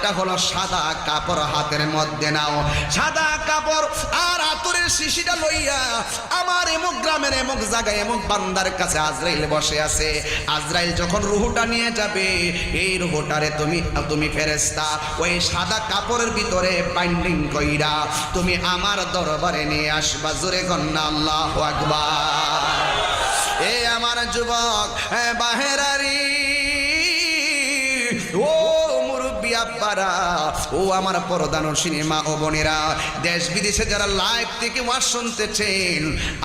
আরেকটা হলো সাদা কাপড় হাতের মধ্যে নাও, সাদা কাপড় আর আতরের শিশিটা লইয়া আমার এমুক গ্রামের এমুক জায়গায় এমুক বান্দার কাছে আজরাইল বসে আছে। আজরাইল যখন রুহুটা নিয়ে যাবে, এই রুহুটারে তুমি ফেরেশতা ওই সাদা কাপড়ের ভিতরে বাইন্ডিং কইরা তুমি আমার দরবারে নিয়ে আসবা। জোরে কন্না আল্লাহু আকবার। এ আমার যুবক বাহেরারি, ও মুরব্বি আব্বারা, ও আমার পরদানশীল মা ও বোনেরা, দেশ বিদেশে যারা লাইভ থেকে ওয়াজ শুনতেছেন,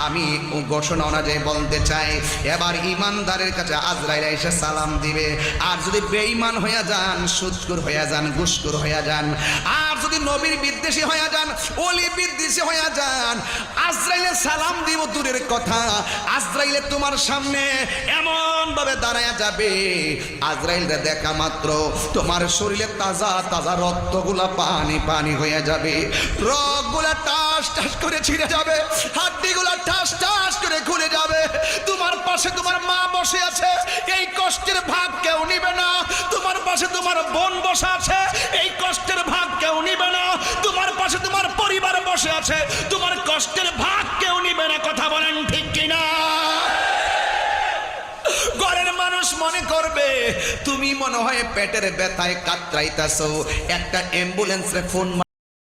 আমি ঘোষণা অনুযায়ী বলতে চাই, এবার ইমানদারের কাছে আজরাইল এসে সালাম দিবে। আর যদি বেঈমান হয়ে যান, সুদখোর হয়ে যান, ঘুষখোর হয়ে যান, আর যদি নবীর বিদ্বেষী হয়ে যান, ওলি বিদ্বেষী হয়ে যান, আজরাইলে সালাম দিব দূরের কথা, আজরাইলে তোমার সামনে এমন ভাবে দাঁড়ায় যাবে, আজরাইলকে দেখা মাত্র তোমার শরীরে তাজা তাজা রক্তগুলা পানি পানি হয়ে যাবে, রগগুলা টাস টাস করে ছিঁড়ে যাবে, হাড্ডিগুলা টাস টাস করে খুলে যাবে। তোমার পাশে তোমার মা বসে আছে, এই কষ্টের ভাগ কেউ নিবে না। তোমার পাশে তোমার বোন বসে আছে, এই কষ্টের ভাগ কেউ নিবে না। তোমার পাশে তোমার পরিবার বসে আছে, তোমার কষ্টের ভাগ কেউ নিবে না। কথা বলেন ঠিক কিনা? ঘরের মানুষ মনে করবে তুমি মনে হয় পেটের ব্যথায় কাতরাইতাছো, একটা অ্যাম্বুলেন্সে ফোন